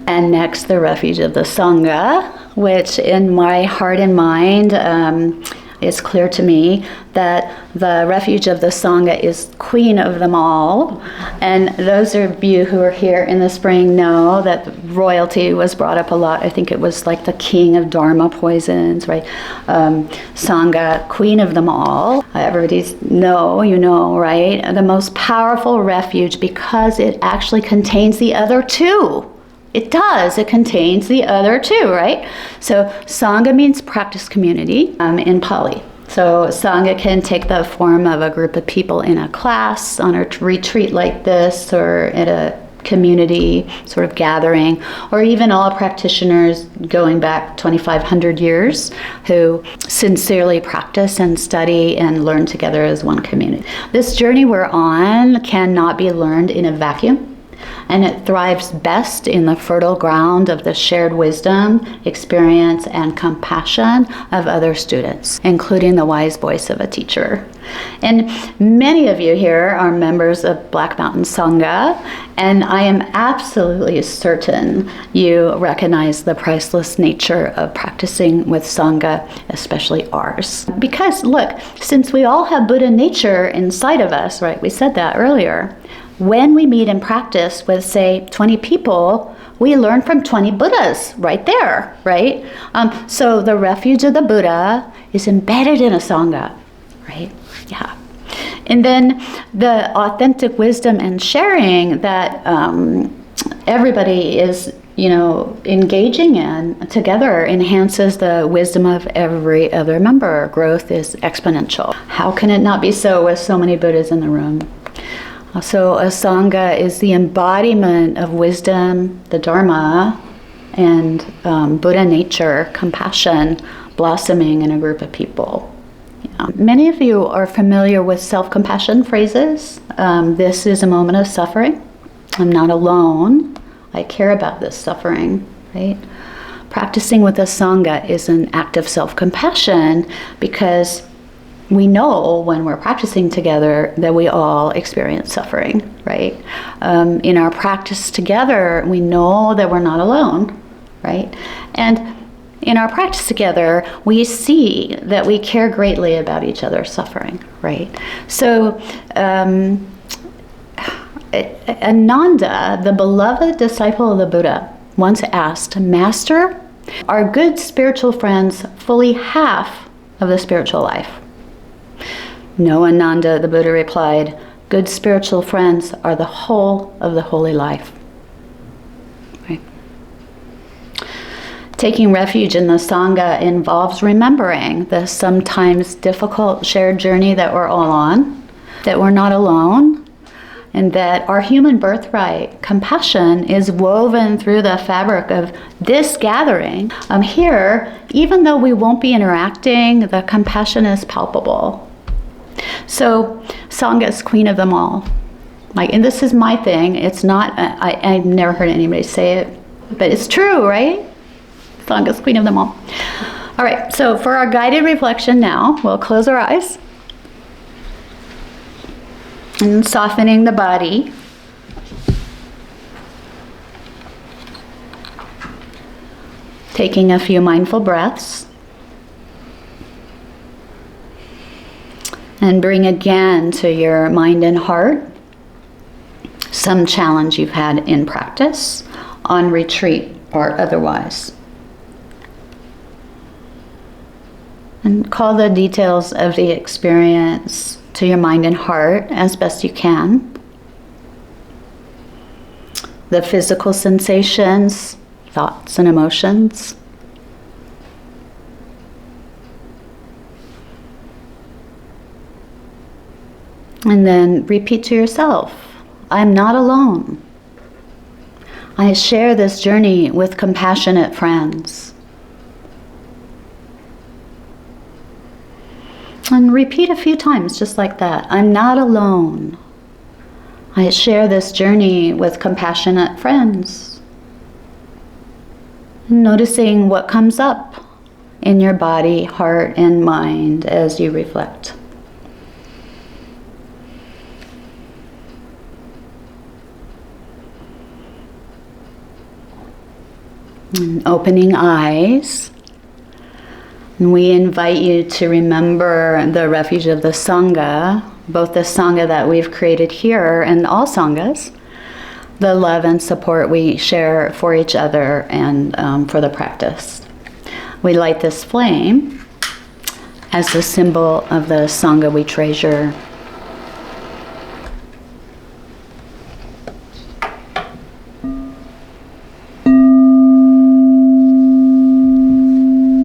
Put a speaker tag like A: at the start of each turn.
A: And next, the refuge of the Sangha, which in my heart and mind, it's clear to me that the refuge of the Sangha is queen of them all. And those of you who are here in the spring know that royalty was brought up a lot. I think it was like the king of Dharma poisons, right? Sangha, queen of them all. Everybody's you know, right? The most powerful refuge because it actually contains the other two. It does. It contains the other two, right? So Sangha means practice community in Pali. So Sangha can take the form of a group of people in a class, on a retreat like this, or at a community sort of gathering, or even all practitioners going back 2,500 years who sincerely practice and study and learn together as one community. This journey we're on cannot be learned in a vacuum. And it thrives best in the fertile ground of the shared wisdom, experience, and compassion of other students, including the wise voice of a teacher. And many of you here are members of Black Mountain Sangha, and I am absolutely certain you recognize the priceless nature of practicing with Sangha, especially ours. Because look, since we all have Buddha nature inside of us, right? We said that earlier. When we meet and practice with, say, 20 people, we learn from 20 Buddhas right there, right? So the refuge of the Buddha is embedded in a Sangha, right? Yeah. And then the authentic wisdom and sharing that everybody is, engaging in together enhances the wisdom of every other member. Growth is exponential. How can it not be so with so many Buddhas in the room? So a Sangha is the embodiment of wisdom, the Dharma, and Buddha nature, compassion, blossoming in a group of people. Yeah. Many of you are familiar with self-compassion phrases. This is a moment of suffering. I'm not alone. I care about this suffering, right? Practicing with a Sangha is an act of self-compassion because we know when we're practicing together that we all experience suffering, right? In our practice together, we know that we're not alone, right? And in our practice together, we see that we care greatly about each other's suffering, right? So Ananda, the beloved disciple of the Buddha, once asked, "Master, are good spiritual friends fully half of the spiritual life?" "No, Ananda," the Buddha replied, "good spiritual friends are the whole of the holy life." Right. Taking refuge in the Sangha involves remembering the sometimes difficult shared journey that we're all on, that we're not alone, and that our human birthright, compassion, is woven through the fabric of this gathering. Here, even though we won't be interacting, the compassion is palpable. So, Sangha is queen of them all. And this is my thing. It's not, I've never heard anybody say it, but it's true, right? Sangha is queen of them all. All right, so for our guided reflection now, we'll close our eyes. And softening the body. Taking a few mindful breaths. And bring again to your mind and heart some challenge you've had in practice, on retreat or otherwise. And call the details of the experience to your mind and heart as best you can. The physical sensations, thoughts and emotions. And then repeat to yourself, I'm not alone. I share this journey with compassionate friends. And repeat a few times just like that. I'm not alone. I share this journey with compassionate friends. And noticing what comes up in your body, heart, and mind as you reflect. And opening eyes. And we invite you to remember the refuge of the Sangha, both the Sangha that we've created here and all Sanghas, the love and support we share for each other and for the practice. We light this flame as the symbol of the Sangha we treasure.